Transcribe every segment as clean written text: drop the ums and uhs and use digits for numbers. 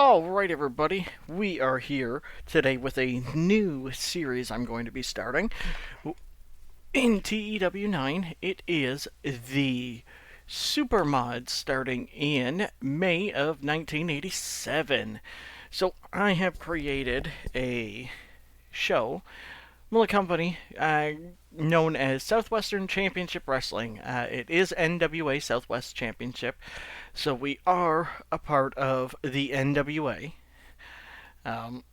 Alright, everybody, we are here today with a new series I'm going to be starting. In TEW 9, it is the Super Mod starting in May of 1987. So I have created a show, well, a company known as Southwestern Championship Wrestling. It is NWA Southwest Championship, so we are a part of the NWA. Um,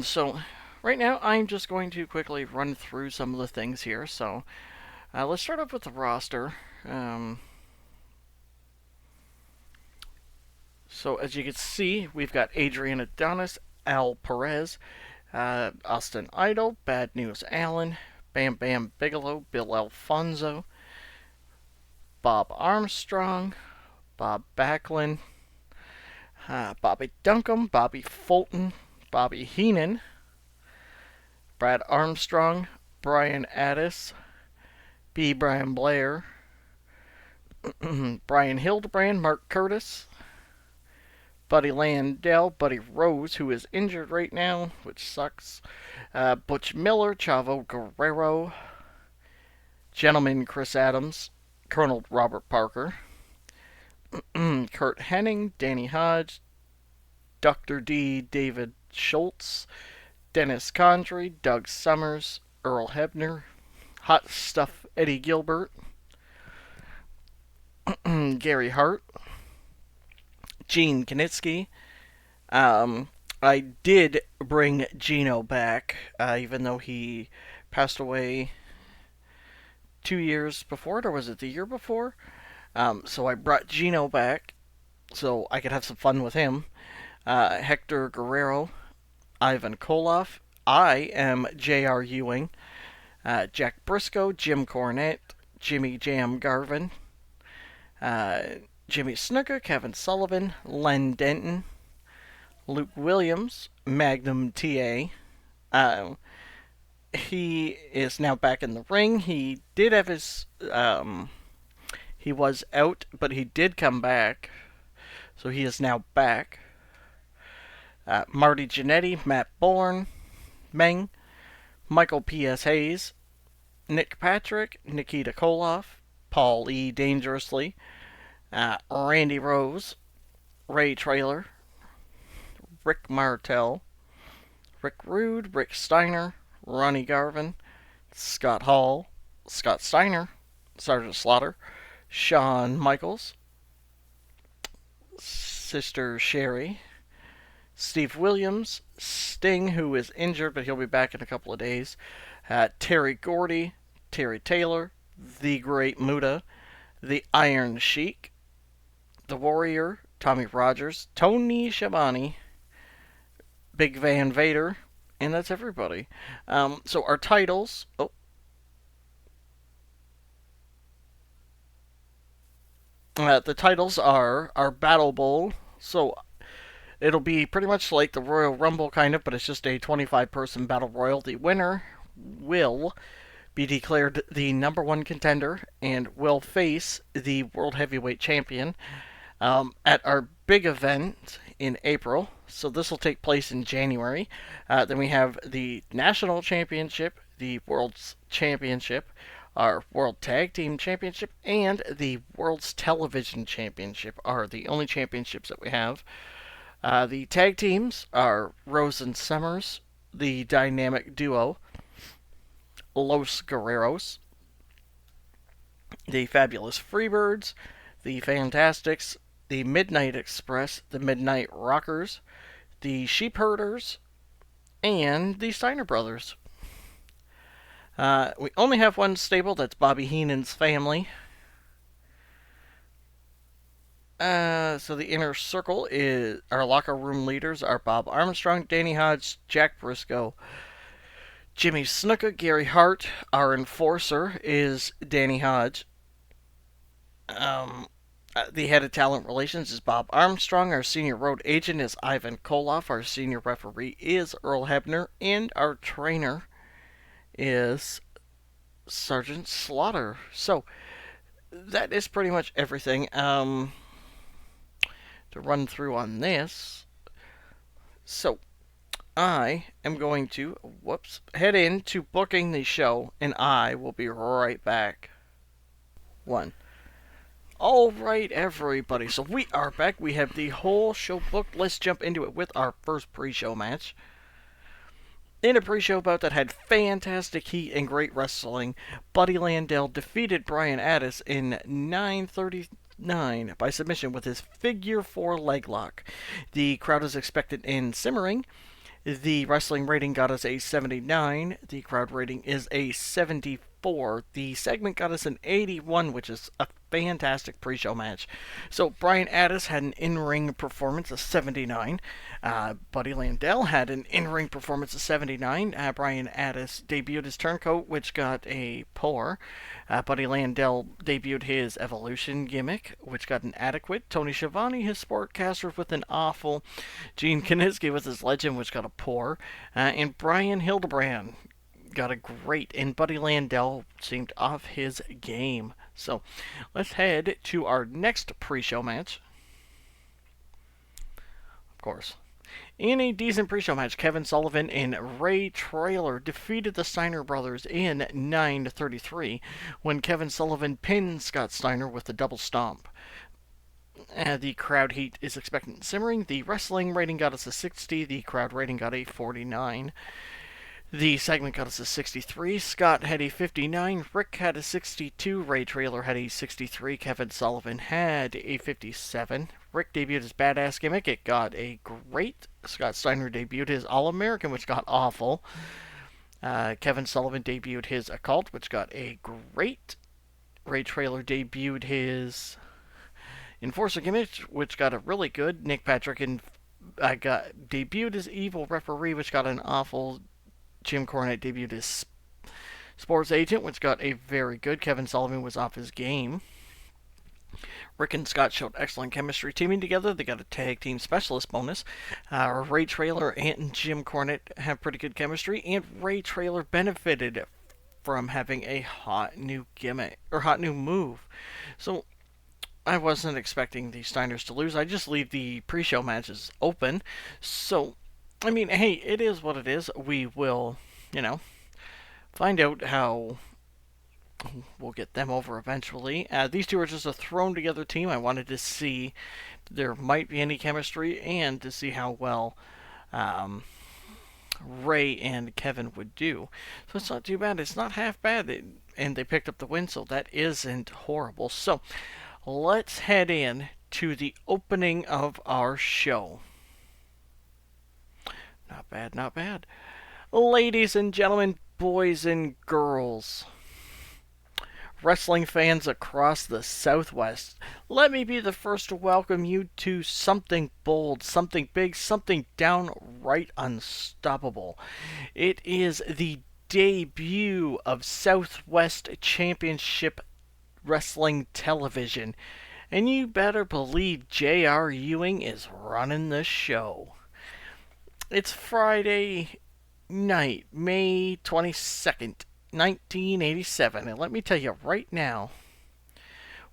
so right now I'm just going to quickly run through some of the things here. So let's start off with the roster. Um, so as you can see, we've got Adrian Adonis, Al Perez, Austin Idol, Bad News Allen, Bam Bam Bigelow, Bill Alfonso, Bob Armstrong, Bob Backlund, Bobby Duncombe, Bobby Fulton, Bobby Heenan, Brad Armstrong, Brian Addis, B. Brian Blair, Brian Hildebrand, Mark Curtis, Buddy Landell, Buddy Rose, who is injured right now, which sucks, Butch Miller, Chavo Guerrero, Gentleman Chris Adams, Colonel Robert Parker, Kurt Hennig, Danny Hodge, Dr. D. David Schultz, Dennis Condrey, Doug Summers, Earl Hebner, Hot Stuff Eddie Gilbert, Gary Hart, Gene Knitsky. I did bring Gino back, even though he passed away 2 years before it, or was it the year before? So I brought Gino back so I could have some fun with him. Hector Guerrero, Ivan Koloff. I am J.R. Ewing. Jack Briscoe, Jim Cornette, Jimmy Jam Garvin, Jimmy Snuka, Kevin Sullivan, Len Denton, Luke Williams, Magnum TA. He is now back in the ring. He did have his. He was out, but he did come back. So he is now back. Marty Jannetty, Matt Bourne, Meng, Michael P.S. Hayes, Nick Patrick, Nikita Koloff, Paul E. Dangerously, Randy Rose, Ray Traylor, Rick Martel, Rick Rude, Rick Steiner, Ronnie Garvin, Scott Hall, Scott Steiner, Sergeant Slaughter, Shawn Michaels, Sister Sherry, Steve Williams, Sting, who is injured, but he'll be back in a couple of days, Terry Gordy, Terry Taylor, The Great Muda, The Iron Sheik, The Warrior, Tommy Rogers, Tony Schiavone, Big Van Vader, and that's everybody. So our titles. Oh. The titles are our Battle Bowl. So it'll be pretty much like the Royal Rumble, kind of, but it's just a 25-person battle royal. The winner will be declared the number one contender and will face the World Heavyweight Champion at our big event in April. So this will take place in January. Then we have the National Championship, the World's Championship, our World Tag Team Championship, and the World's Television Championship are the only championships that we have. The tag teams are Rose and Summers, the Dynamic Duo, Los Guerreros, the Fabulous Freebirds, the Fantastics, the Midnight Express, the Midnight Rockers, the Sheepherders, and the Steiner Brothers. We only have one stable, that's Bobby Heenan's family. So the inner circle is our locker room leaders are Bob Armstrong, Danny Hodge, Jack Briscoe, Jimmy Snuka, Gary Hart. Our enforcer is Danny Hodge. The head of talent relations is Bob Armstrong. Our senior road agent is Ivan Koloff. Our senior referee is Earl Hebner. And our trainer is Sergeant Slaughter. So that is pretty much everything to run through on this. So, I am going to, head into booking the show, and I will be right back. One. All right, everybody. So we are back. We have the whole show booked. Let's jump into it with our first pre-show match. In a pre-show bout that had fantastic heat and great wrestling, Buddy Landell defeated Brian Addis in 9:39 by submission with his figure 4 leg lock. The crowd is expected in simmering. The wrestling rating got us a 79. The crowd rating is a 74. The segment got us an 81, which is a fantastic pre-show match. So Brian Addis had an in-ring performance of 79. Buddy Landell had an in-ring performance of 79. Brian Addis debuted his turncoat, which got a poor. Buddy Landell debuted his Evolution gimmick, which got an adequate. Tony Schiavone, his sportcaster, with an awful. Gene Kiniski with his Legend, which got a poor. And Brian Hildebrand got a great. And Buddy Landell seemed off his game. So let's head to our next pre-show match. Of course. In a decent pre-show match, Kevin Sullivan and Ray Traylor defeated the Steiner brothers in 9:33 when Kevin Sullivan pinned Scott Steiner with a double stomp. The crowd heat is expectant simmering. The wrestling rating got us a 60. The crowd rating got a 49. The segment got us a 63. Scott had a 59. Rick had a 62. Ray Traylor had a 63. Kevin Sullivan had a 57. Rick debuted his badass gimmick. It got a great. Scott Steiner debuted his All-American, which got awful. Kevin Sullivan debuted his Occult, which got a great. Ray Traylor debuted his Enforcer gimmick, which got a really good. Nick Patrick debuted his Evil Referee, which got an awful. Jim Cornette debuted his Sports Agent, which got a very good. Kevin Sullivan was off his game. Rick and Scott showed excellent chemistry teaming together. They got a tag team specialist bonus. Ray Traylor and Jim Cornette have pretty good chemistry, and Ray Traylor benefited from having a hot new gimmick or hot new move. So I wasn't expecting the Steiners to lose. I just leave the pre-show matches open. So I mean, hey, it is what it is. We will, find out how we'll get them over eventually. These two are just a thrown together team. I wanted to see if there might be any chemistry and to see how well Ray and Kevin would do. So it's not too bad. It's not half bad. And they picked up the win, so that isn't horrible. So let's head in to the opening of our show. Not bad, not bad. Ladies and gentlemen, boys and girls, wrestling fans across the Southwest, let me be the first to welcome you to something bold, something big, something downright unstoppable. It is the debut of Southwest Championship Wrestling Television, and you better believe J.R. Ewing is running the show. It's Friday night, May 22nd, 1987, and let me tell you right now,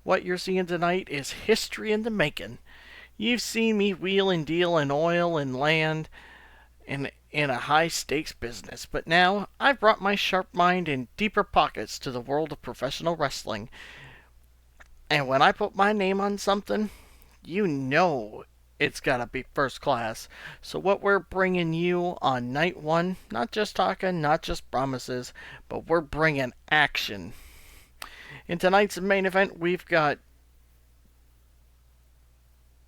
what you're seeing tonight is history in the making. You've seen me wheel and deal in oil and land in a high-stakes business, but now I've brought my sharp mind and deeper pockets to the world of professional wrestling. And when I put my name on something, you know it's gotta be first class. So what we're bringing you on night one, not just talking, not just promises, but we're bringing action. In tonight's main event, we've got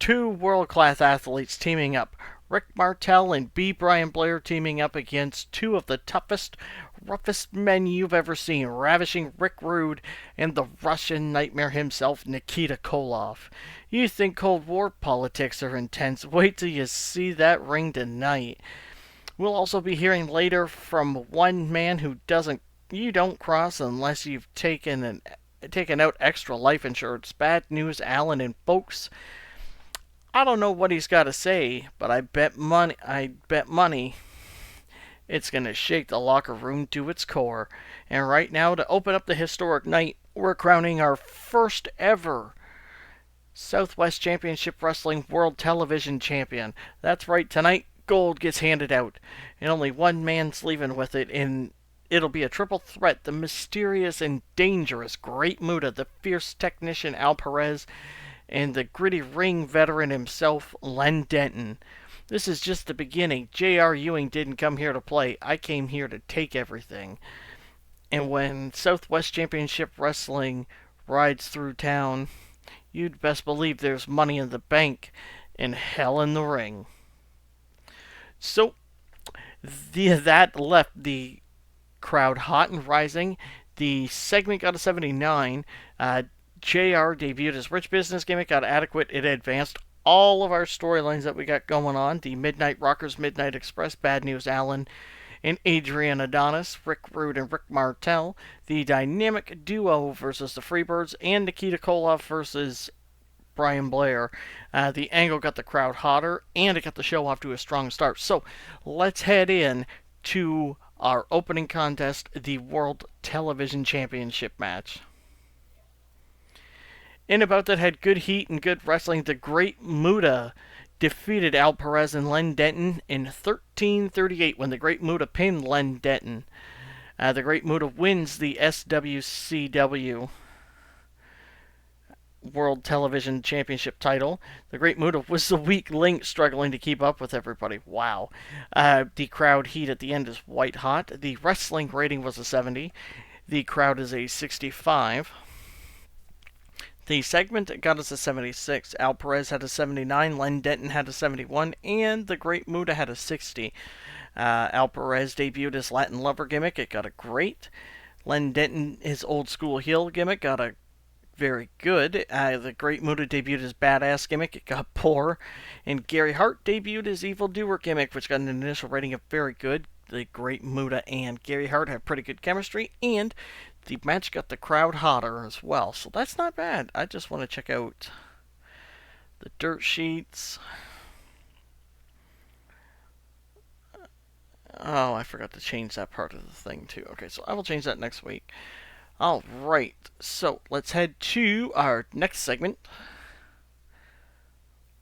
two world-class athletes teaming up. Rick Martel and B. Brian Blair teaming up against two of the toughest, roughest men you've ever seen, ravishing Rick Rude and the Russian nightmare himself, Nikita Koloff. You think Cold War politics are intense? Wait till you see that ring tonight. We'll also be hearing later from one man who you don't cross unless you've taken out extra life insurance. Bad news, Alan, and folks, I don't know what he's got to say, but I bet money it's going to shake the locker room to its core. And right now, to open up the historic night, we're crowning our first ever Southwest Championship Wrestling World Television Champion. That's right, tonight, gold gets handed out, and only one man's leaving with it, and it'll be a triple threat: the mysterious and dangerous Great Muta, the fierce technician Al Perez, and the gritty ring veteran himself, Len Denton. This is just the beginning. J.R. Ewing didn't come here to play. I came here to take everything. And when Southwest Championship Wrestling rides through town, you'd best believe there's money in the bank and hell in the ring. So, that left the crowd hot and rising. The segment got a 79. JR debuted his Rich Business gimmick, got adequate. It advanced all of our storylines that we got going on. The Midnight Rockers, Midnight Express, Bad News Allen, and Adrian Adonis, Rick Rude and Rick Martel. The Dynamic Duo versus the Freebirds, and Nikita Koloff versus Brian Blair. The angle got the crowd hotter, and it got the show off to a strong start. So let's head in to our opening contest, the World Television Championship match. In a bout that had good heat and good wrestling, the Great Muta defeated Al Perez and Len Denton in 13:38 when the Great Muta pinned Len Denton. The Great Muta wins the SWCW World Television Championship title. The Great Muta was the weak link, struggling to keep up with everybody. Wow. The crowd heat at the end is white hot. The wrestling rating was a 70. The crowd is a 65. The segment got us a 76. Al Perez had a 79. Len Denton had a 71. And the Great Muta had a 60. Al Perez debuted his Latin Lover gimmick. It got a great. Len Denton, his old school heel gimmick, got a very good. The Great Muta debuted his Badass gimmick. It got poor. And Gary Hart debuted his Evil Doer gimmick, which got an initial rating of very good. The Great Muta and Gary Hart have pretty good chemistry, and the match got the crowd hotter as well. So that's not bad. I just want to check out the dirt sheets. Oh, I forgot to change that part of the thing too. Okay, so I will change that next week. Alright, so let's head to our next segment.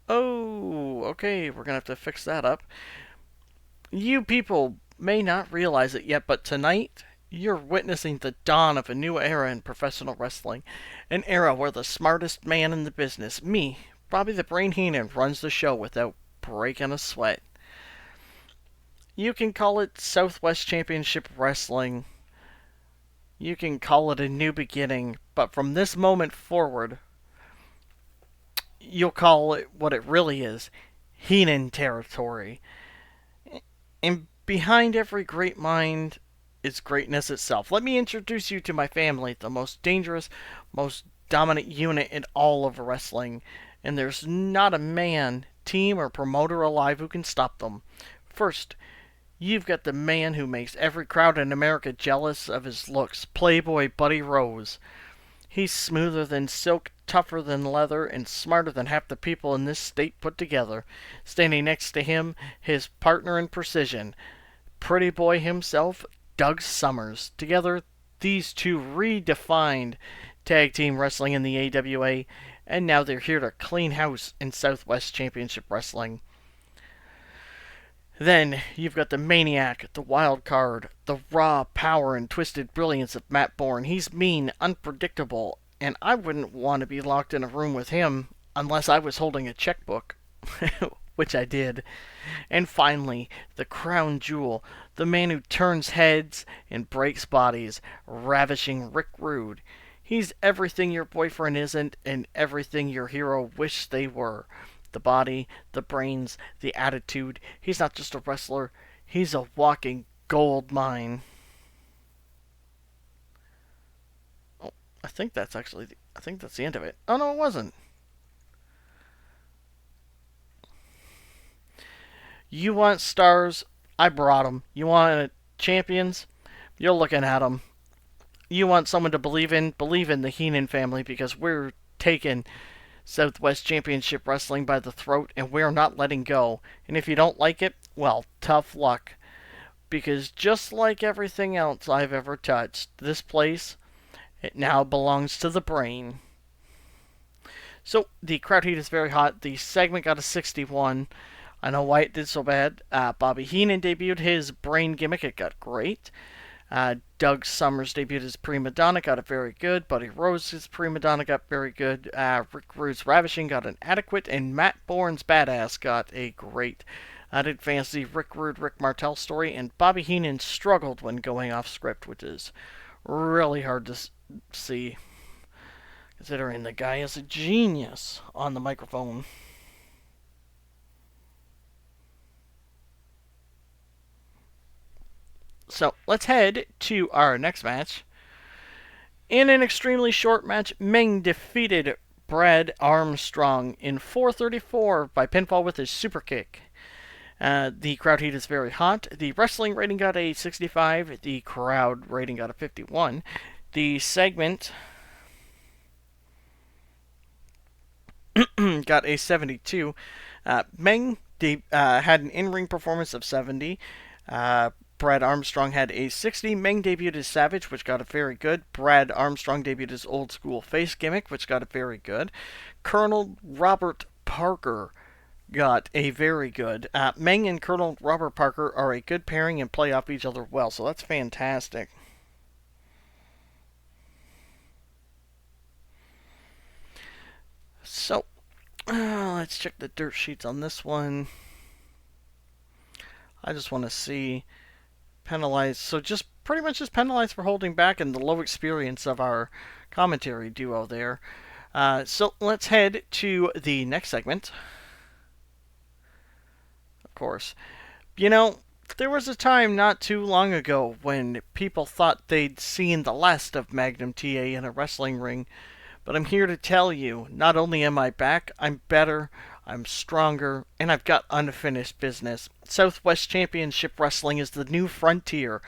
Oh, okay, we're going to have to fix that up. You people may not realize it yet, but tonight you're witnessing the dawn of a new era in professional wrestling. An era where the smartest man in the business, me, Bobby the Brain Heenan, runs the show without breaking a sweat. You can call it Southwest Championship Wrestling. You can call it a new beginning, but from this moment forward, you'll call it what it really is, Heenan territory. And behind every great mind is greatness itself. Let me introduce you to my family, the most dangerous, most dominant unit in all of wrestling. And there's not a man, team, or promoter alive who can stop them. First, you've got the man who makes every crowd in America jealous of his looks, Playboy Buddy Rose. He's smoother than silk, tougher than leather, and smarter than half the people in this state put together. Standing next to him, his partner in precision, pretty boy himself, Doug Summers. Together, these two redefined tag team wrestling in the AWA, and now they're here to clean house in Southwest Championship Wrestling. Then you've got the Maniac, the Wild Card, the raw power and twisted brilliance of Matt Bourne. He's mean, unpredictable, and I wouldn't want to be locked in a room with him unless I was holding a checkbook, which I did. And finally, the crown jewel, the man who turns heads and breaks bodies, ravishing Rick Rude. He's everything your boyfriend isn't and everything your hero wished they were. The body, the brains, the attitude. He's not just a wrestler, he's a walking gold mine. Oh, I think that's the end of it. Oh no, it wasn't. You want stars? I brought them. You want champions? You're looking at them. You want someone to believe in? Believe in the Heenan family, because we're taking Southwest Championship Wrestling by the throat, and we're not letting go. And if you don't like it, well, tough luck. Because just like everything else I've ever touched, this place, it now belongs to the Brain. So, the crowd heat is very hot. The segment got a 61. I know why it did so bad. Bobby Heenan debuted his brain gimmick. It got great. Doug Summers debuted his Prima Donna, got it very good. Buddy Rose's Prima Donna got very good. Rick Rude's Ravishing got an adequate, and Matt Bourne's Badass got a great. I did fancy Rick Rude, Rick Martel story, and Bobby Heenan struggled when going off script, which is really hard to see, considering the guy is a genius on the microphone. So let's head to our next match. In an extremely short match, Meng defeated Brad Armstrong in 4:34 by pinfall with his super kick. The crowd heat is very hot. The wrestling rating got a 65. The crowd rating got a 51. The segment got a 72. Meng had an in-ring performance of 70. Brad Armstrong had a 60. Meng debuted as Savage, which got it very good. Brad Armstrong debuted his old school face gimmick, which got it very good. Colonel Robert Parker got a very good. Meng and Colonel Robert Parker are a good pairing and play off each other well, so that's fantastic. So, let's check the dirt sheets on this one. I just want to see penalized. So just pretty much just penalized for holding back and the low experience of our commentary duo there. So let's head to the next segment. Of course, you know, there was a time not too long ago when people thought they'd seen the last of Magnum TA in a wrestling ring. But I'm here to tell you, not only am I back, I'm better, I'm stronger, and I've got unfinished business. Southwest Championship Wrestling is the new frontier.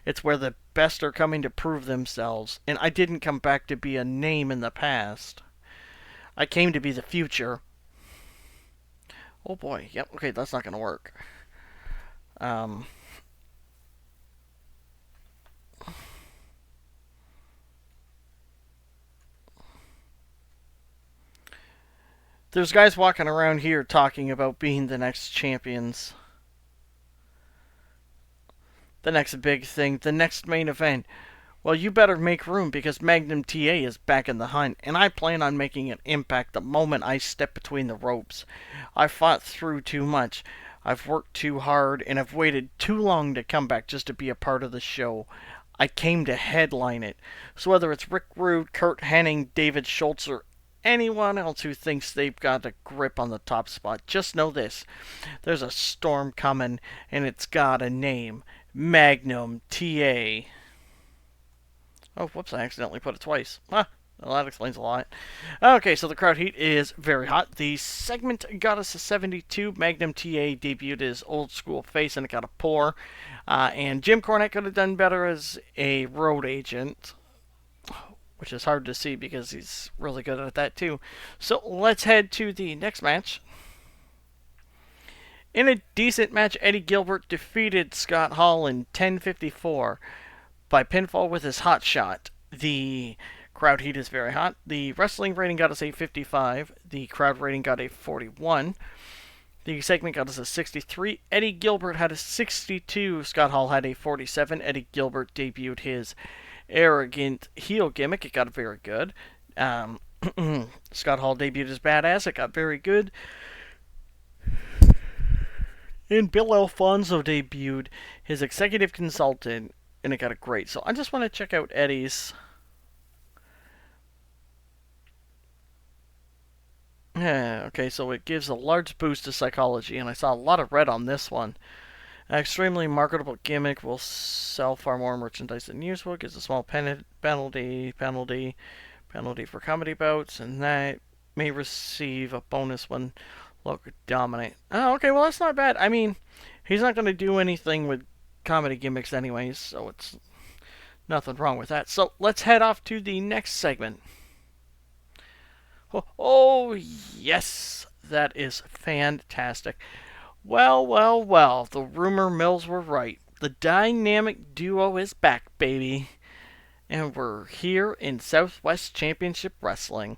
It's where the best are coming to prove themselves, and I didn't come back to be a name in the past. I came to be the future. Oh boy, yep, okay, that's not gonna work. There's guys walking around here talking about being the next champions. The next big thing, the next main event. Well, you better make room because Magnum TA is back in the hunt, and I plan on making an impact the moment I step between the ropes. I've fought through too much. I've worked too hard, and I've waited too long to come back just to be a part of the show. I came to headline it. So whether it's Rick Rude, Kurt Hennig, David Schultz, or anyone else who thinks they've got a grip on the top spot, just know this. There's a storm coming, and it's got a name. Magnum TA. Oh, whoops, I accidentally put it twice. Well, that explains a lot. Okay, so the crowd heat is very hot. The segment got us a 72. Magnum TA debuted his old school face, and it got a pour. And Jim Cornette could have done better as a road agent, which is hard to see because he's really good at that too. So let's head to the next match. In a decent match, Eddie Gilbert defeated Scott Hall in 10:54 by pinfall with his hot shot. The crowd heat is very hot. The wrestling rating got us a 55. The crowd rating got a 41. The segment got us a 63. Eddie Gilbert had a 62. Scott Hall had a 47. Eddie Gilbert debuted his arrogant heel gimmick. It got very good. Scott Hall debuted his Badass. It got very good. And Bill Alfonso debuted his executive consultant, and it got a great. So I just want to check out Eddie's. Yeah, okay, so it gives a large boost to psychology, and I saw a lot of red on this one. An extremely marketable gimmick will sell far more merchandise than usual. Gives a small penalty for comedy bouts, and that may receive a bonus when local dominate. Oh, okay, well that's not bad. I mean, he's not going to do anything with comedy gimmicks anyways, so it's nothing wrong with that. So let's head off to the next segment. Oh yes, that is fantastic. Well, the rumor mills were right. The dynamic duo is back, baby. And we're here in Southwest Championship Wrestling.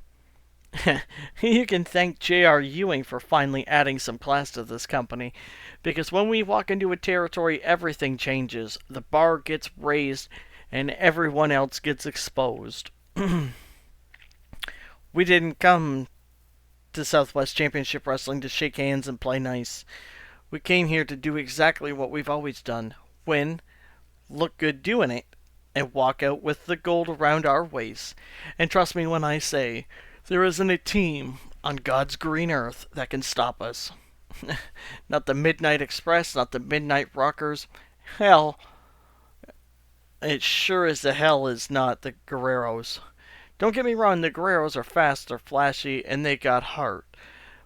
You can thank J.R. Ewing for finally adding some class to this company, because when we walk into a territory, everything changes. The bar gets raised, and everyone else gets exposed. We didn't come to Southwest Championship Wrestling to shake hands and play nice. We came here to do exactly what we've always done: win, look good doing it, and walk out with the gold around our waists. And trust me when I say, there isn't a team on God's green earth that can stop us. Not the Midnight Express, not the Midnight Rockers. Hell, it sure as the hell is not the Guerreros. Don't get me wrong, the Guerreros are fast, they're flashy, and they got heart.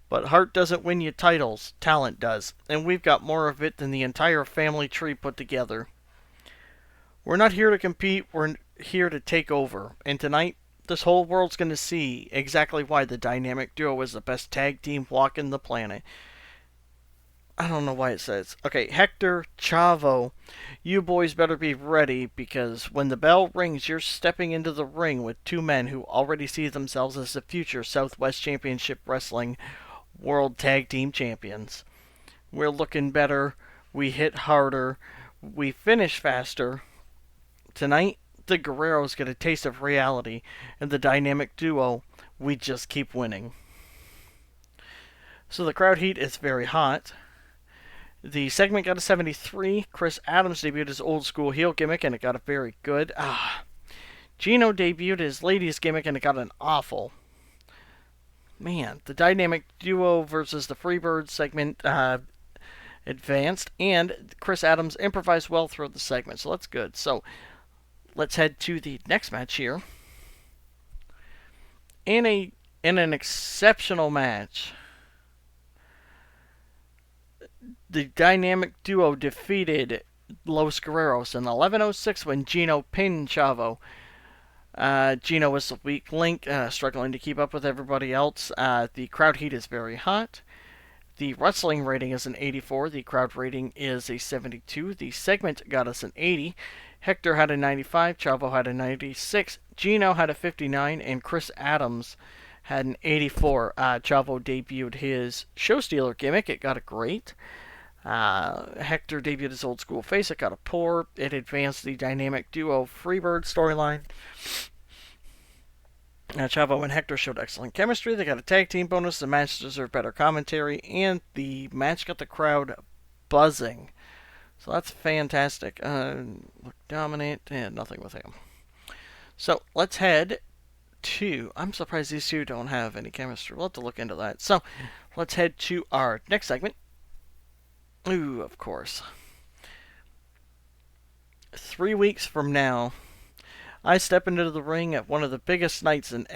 But heart doesn't win you titles, talent does. And we've got more of it than the entire family tree put together. We're not here to compete, we're here to take over. And tonight, this whole world's going to see exactly why the Dynamic Duo is the best tag team walking the planet. I don't know why it says. Okay, Hector, Chavo, you boys better be ready, because when the bell rings, you're stepping into the ring with two men who already see themselves as the future Southwest Championship Wrestling World Tag Team Champions. We're looking better, we hit harder, we finish faster. Tonight, the Guerreros get a taste of reality, and the Dynamic Duo, we just keep winning. So the crowd heat is very hot. The segment got a 73. Chris Adams debuted his old school heel gimmick, and it got a very good. Gino debuted his ladies gimmick, and it got an awful. Man, the Dynamic Duo versus the Freebirds segment advanced, and Chris Adams improvised well throughout the segment, so that's good. So let's head to the next match here. In an exceptional match, the Dynamic Duo defeated Los Guerreros in 11:06 when Gino pinned Chavo. Gino was the weak link, struggling to keep up with everybody else. The crowd heat is very hot. The wrestling rating is an 84. The crowd rating is a 72. The segment got us an 80. Hector had a 95. Chavo had a 96. Gino had a 59. And Chris Adams had an 84. Chavo debuted his show stealer gimmick. It got a great. Hector debuted his old school face. It got a poor. It advanced the Dynamic Duo Freebird storyline. Chavo and Hector showed excellent chemistry. They got a tag team bonus. The match deserved better commentary. And the match got the crowd buzzing. So that's fantastic. Look dominant and nothing with him. So let's head to... I'm surprised these two don't have any chemistry. We'll have to look into that. So let's head to our next segment. Ooh, of course. 3 weeks from now, I step into the ring at one of the biggest nights in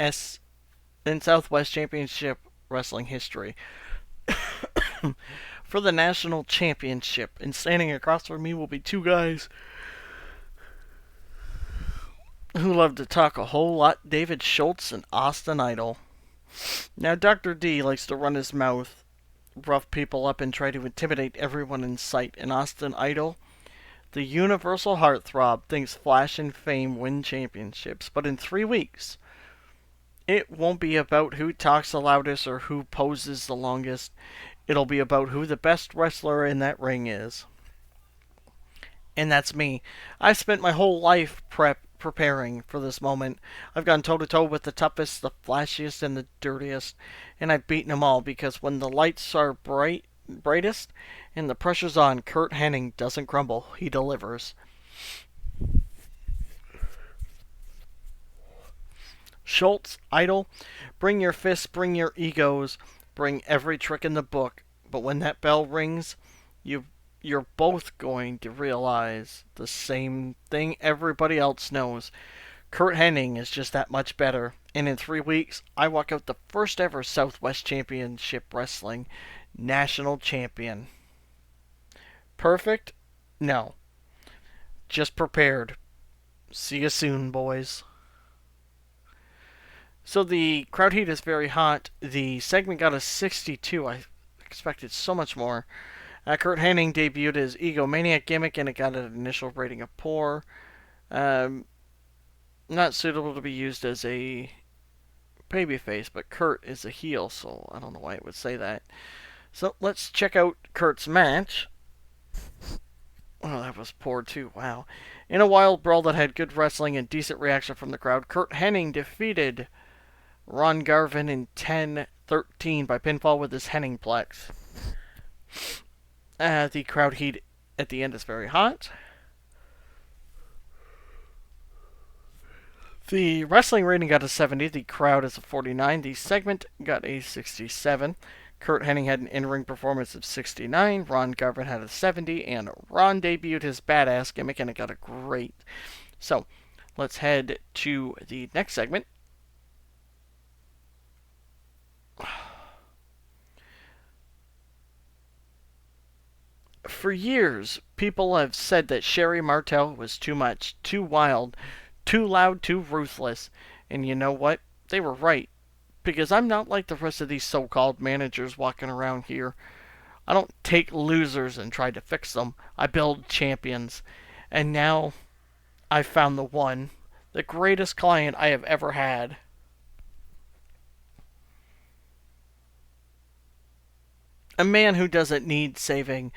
Southwest Championship Wrestling history for the National Championship. And standing across from me will be two guys who love to talk a whole lot: David Schultz and Austin Idol. Now, Dr. D likes to run his mouth, rough people up, and try to intimidate everyone in sight. And Austin Idol, the universal heartthrob, thinks flash and fame win championships. But in 3 weeks, it won't be about who talks the loudest or who poses the longest. It'll be about who the best wrestler in that ring is. And that's me. I've spent my whole life preparing for this moment. I've gone toe-to-toe with the toughest, the flashiest, and the dirtiest. And I've beaten them all, because when the lights are brightest and the pressure's on, Curt Hennig doesn't crumble. He delivers. Schultz, Idol, bring your fists, bring your egos, bring every trick in the book. But when that bell rings, you're both going to realize the same thing everybody else knows. Curt Hennig is just that much better. And in 3 weeks, I walk out the first ever Southwest Championship Wrestling National Champion. Perfect? No. Just prepared. See you soon, boys. So the crowd heat is very hot. The segment got a 62. I expected so much more. Curt Hennig debuted his egomaniac gimmick, and it got an initial rating of poor. Not suitable to be used as a babyface, but Kurt is a heel, so I don't know why it would say that. So let's check out Kurt's match. Oh, that was poor too. Wow. In a wild brawl that had good wrestling and decent reaction from the crowd, Kurt Hennig defeated Ron Garvin in 10-13 by pinfall with his Henningplex. The crowd heat at the end is very hot. The wrestling rating got a 70. The crowd is a 49. The segment got a 67. Kurt Hennig had an in-ring performance of 69. Ron Garvin had a 70. And Ron debuted his badass gimmick and it got a great. So, let's head to the next segment. For years, people have said that Sherry Martel was too much, too wild, too loud, too ruthless. And you know what? They were right. Because I'm not like the rest of these so-called managers walking around here. I don't take losers and try to fix them. I build champions. And now I've found the one. The greatest client I have ever had. A man who doesn't need saving.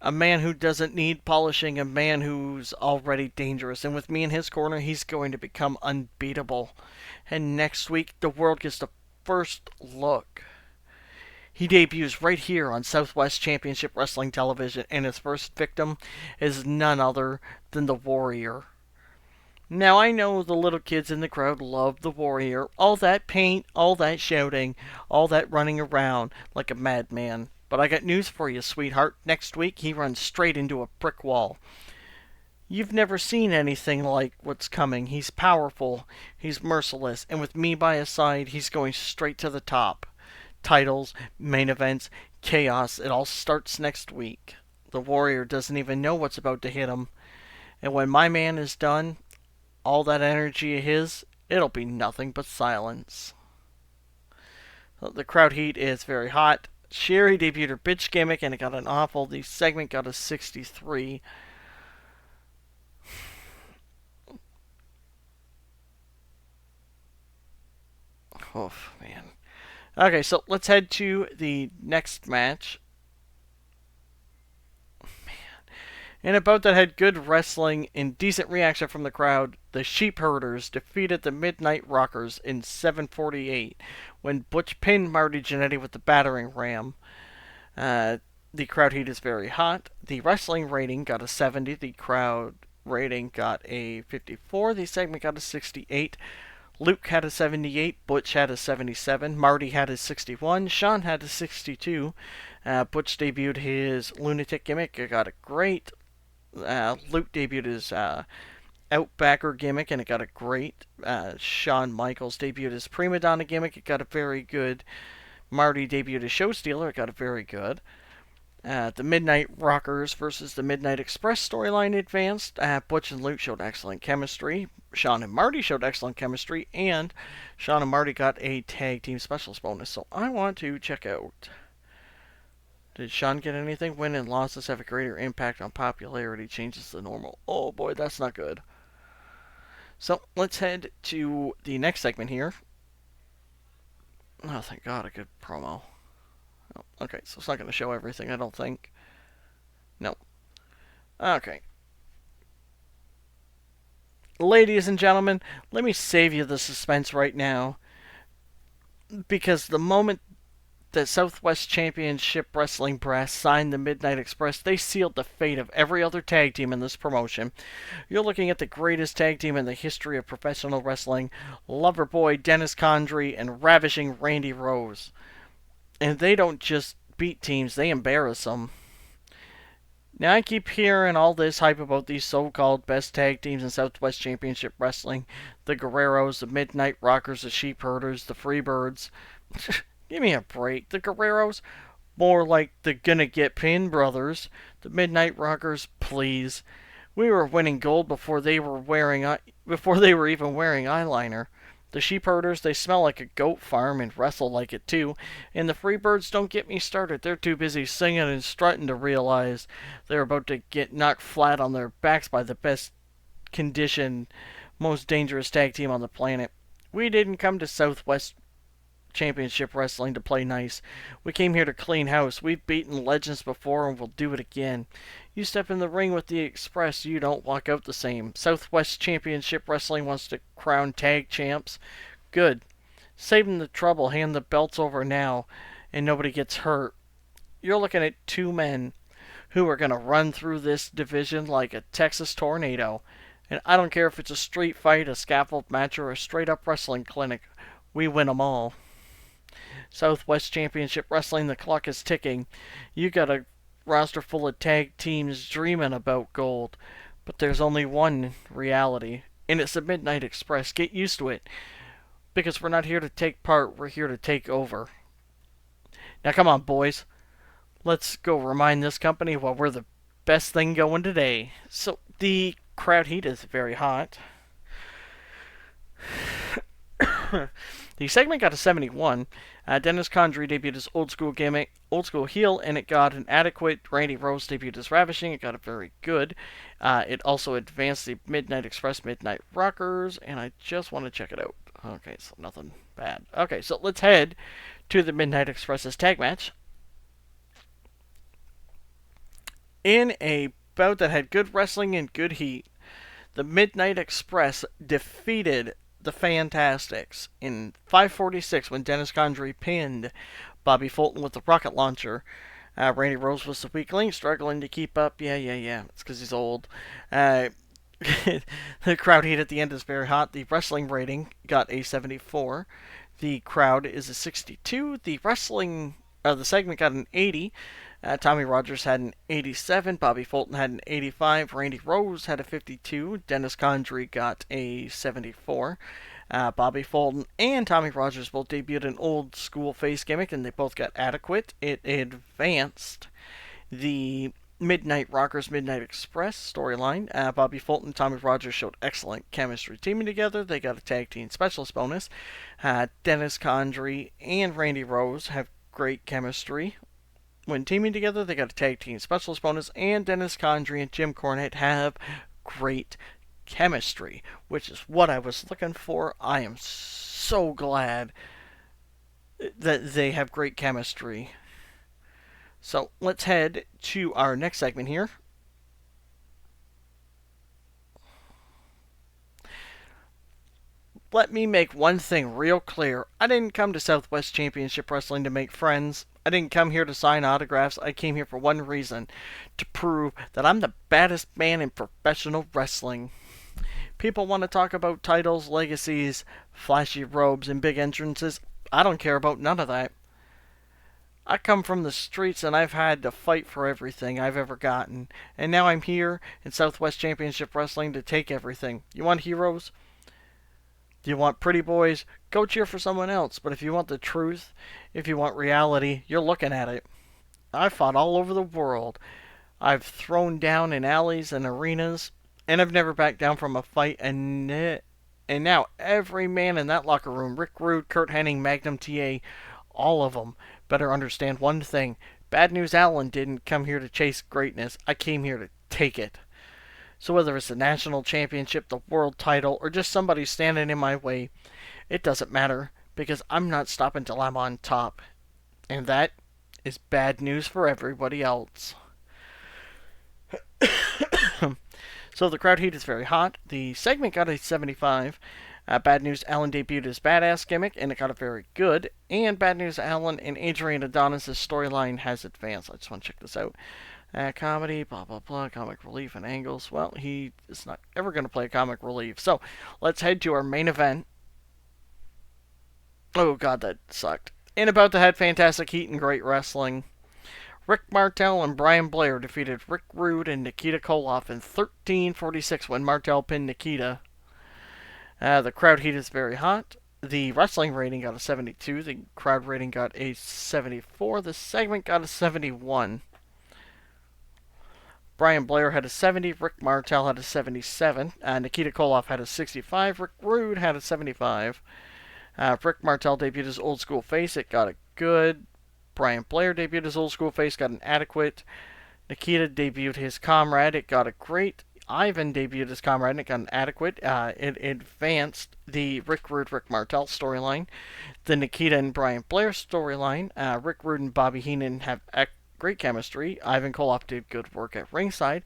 A man who doesn't need polishing. A man who's already dangerous. And with me in his corner, he's going to become unbeatable. And next week, the world gets the first look. He debuts right here on Southwest Championship Wrestling Television, and his first victim is none other than the Warrior. Now, I know the little kids in the crowd love the Warrior. All that paint, all that shouting, all that running around like a madman. But I got news for you, sweetheart. Next week, he runs straight into a brick wall. You've never seen anything like what's coming. He's powerful, he's merciless, and with me by his side, he's going straight to the top. Titles, main events, chaos, it all starts next week. The Warrior doesn't even know what's about to hit him. And when my man is done, all that energy of his, it'll be nothing but silence. The crowd heat is very hot. Sherry debuted her bitch gimmick and it got an awful. The segment got a 63. Oh, man. Okay, so let's head to the next match. In a bout that had good wrestling and decent reaction from the crowd, the Sheep Herders defeated the Midnight Rockers in 7:48 when Butch pinned Marty Jannetty with the battering ram. The crowd heat is very hot. The wrestling rating got a 70. The crowd rating got a 54. The segment got a 68. Luke had a 78. Butch had a 77. Marty had a 61. Sean had a 62. Butch debuted his lunatic gimmick. It got a great. Luke debuted his Outbacker gimmick, and it got a great. Shawn Michaels debuted his Prima Donna gimmick. It got a very good. Marty debuted his Show Stealer. It got a very good. The Midnight Rockers versus the Midnight Express storyline advanced. Butch and Luke showed excellent chemistry. Sean and Marty showed excellent chemistry. And Sean and Marty got a tag team specials bonus. So I want to check out. Did Sean get anything? Win and losses have a greater impact on popularity. Changes the normal. Oh boy, that's not good. So let's head to the next segment here. Oh, thank God, a good promo. Oh, okay, so it's not going to show everything, I don't think. No. Okay. Ladies and gentlemen, let me save you the suspense right now. Because the moment that Southwest Championship Wrestling brass signed the Midnight Express, they sealed the fate of every other tag team in this promotion. You're looking at the greatest tag team in the history of professional wrestling, Loverboy Dennis Condrey and Ravishing Randy Rose. And they don't just beat teams, they embarrass them. Now, I keep hearing all this hype about these so-called best tag teams in Southwest Championship Wrestling. The Guerreros, the Midnight Rockers, the Sheep Herders, the Freebirds. Give me a break. The Guerreros, more like the Gonna Get Pinned brothers. The Midnight Rockers, please. We were winning gold before they were even wearing eyeliner. The Sheep Herders, they smell like a goat farm and wrestle like it too. And the Freebirds, don't get me started. They're too busy singing and strutting to realize they're about to get knocked flat on their backs by the best conditioned, most dangerous tag team on the planet. We didn't come to Southwest Championship Wrestling to play nice. We came here to clean house. We've beaten legends before and we'll do it again. You step in the ring with the Express, you don't walk out the same. Southwest Championship Wrestling wants to crown tag champs. Good. Save them the trouble, hand the belts over now, and nobody gets hurt. You're looking at two men who are going to run through this division like a Texas tornado. And I don't care if it's a street fight, a scaffold match, or a straight up wrestling clinic. We win them all. Southwest Championship Wrestling, the clock is ticking. You got a roster full of tag teams dreaming about gold. But there's only one reality, and it's the Midnight Express. Get used to it. Because we're not here to take part, we're here to take over. Now come on, boys. Let's go remind this company why we're the best thing going today. So, the crowd heat is very hot. The segment got a 71. Dennis Condrey debuted his old school gimmick, old school heel, and it got an adequate. Randy Rose debuted as Ravishing. It got a very good. It also advanced the Midnight Express Midnight Rockers, and I just want to check it out. Okay, so nothing bad. Okay, so let's head to the Midnight Express's tag match. In a bout that had good wrestling and good heat, the Midnight Express defeated the Fantastics in 5:46 when Dennis Condrey pinned Bobby Fulton with the rocket launcher. Randy Rose was the weak link, struggling to keep up. Yeah. It's because he's old. The crowd heat at the end is very hot. The wrestling rating got a 74. The crowd is a 62. The segment got an 80. Tommy Rogers had an 87. Bobby Fulton had an 85. Randy Rose had a 52. Dennis Condrey got a 74. Bobby Fulton and Tommy Rogers both debuted an old school face gimmick, and they both got adequate. It advanced the Midnight Rockers Midnight Express storyline. Bobby Fulton and Tommy Rogers showed excellent chemistry teaming together. They got a tag team specialist bonus. Dennis Condrey and Randy Rose have great chemistry. When teaming together, they got a tag team specialist bonus, and Dennis Condrey and Jim Cornette have great chemistry, which is what I was looking for. I am so glad that they have great chemistry. So let's head to our next segment here. Let me make one thing real clear. I didn't come to Southwest Championship Wrestling to make friends. I didn't come here to sign autographs. I came here for one reason, to prove that I'm the baddest man in professional wrestling. People want to talk about titles, legacies, flashy robes, and big entrances. I don't care about none of that. I come from the streets and I've had to fight for everything I've ever gotten. And now I'm here in Southwest Championship Wrestling to take everything. You want heroes? Do you want pretty boys? Go cheer for someone else. But if you want the truth, if you want reality, you're looking at it. I've fought all over the world. I've thrown down in alleys and arenas, and I've never backed down from a fight. And now every man in that locker room, Rick Rude, Kurt Hennig, Magnum TA, all of them better understand one thing. Bad News Allen didn't come here to chase greatness. I came here to take it. So whether it's the national championship, the world title, or just somebody standing in my way, it doesn't matter, because I'm not stopping till I'm on top. And that is bad news for everybody else. So the crowd heat is very hot. The segment got a 75. Bad News Allen debuted his badass gimmick, and it got a very good. And Bad News Allen and Adrian Adonis' storyline has advanced. I just want to check this out. Comedy, blah, blah, blah, comic relief and angles. Well, he is not ever going to play comic relief. So, let's head to our main event. Oh, God, that sucked. In about to head fantastic heat and great wrestling. Rick Martel and Brian Blair defeated Rick Rude and Nikita Koloff in 13:46 when Martel pinned Nikita. The crowd heat is very hot. The wrestling rating got a 72. The crowd rating got a 74. The segment got a 71. Brian Blair had a 70. Rick Martel had a 77. Nikita Koloff had a 65. Rick Rude had a 75. Rick Martel debuted his old school face. It got a good. Brian Blair debuted his old school face. Got an adequate. Nikita debuted his comrade. It got a great. Ivan debuted as Comrade and got adequate. It advanced the Rick Rude, Rick Martel storyline, the Nikita and Brian Blair storyline. Rick Rude and Bobby Heenan have great chemistry. Ivan Koloff did good work at ringside,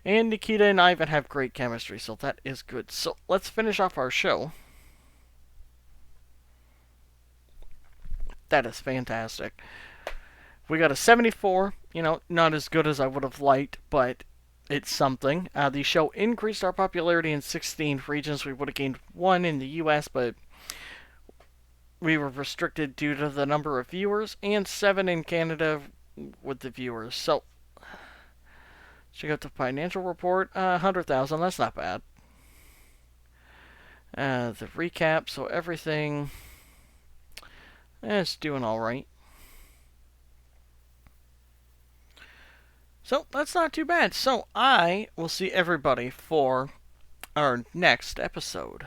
and Nikita and Ivan have great chemistry, so that is good. So let's finish off our show. That is fantastic. We got a 74. Not as good as I would have liked, but it's something. The show increased our popularity in 16 regions. We would have gained one in the U.S., but we were restricted due to the number of viewers, and 7 in Canada with the viewers. So, check out the financial report. 100,000, that's not bad. The recap, so everything is doing alright. So, that's not too bad. So, I will see everybody for our next episode.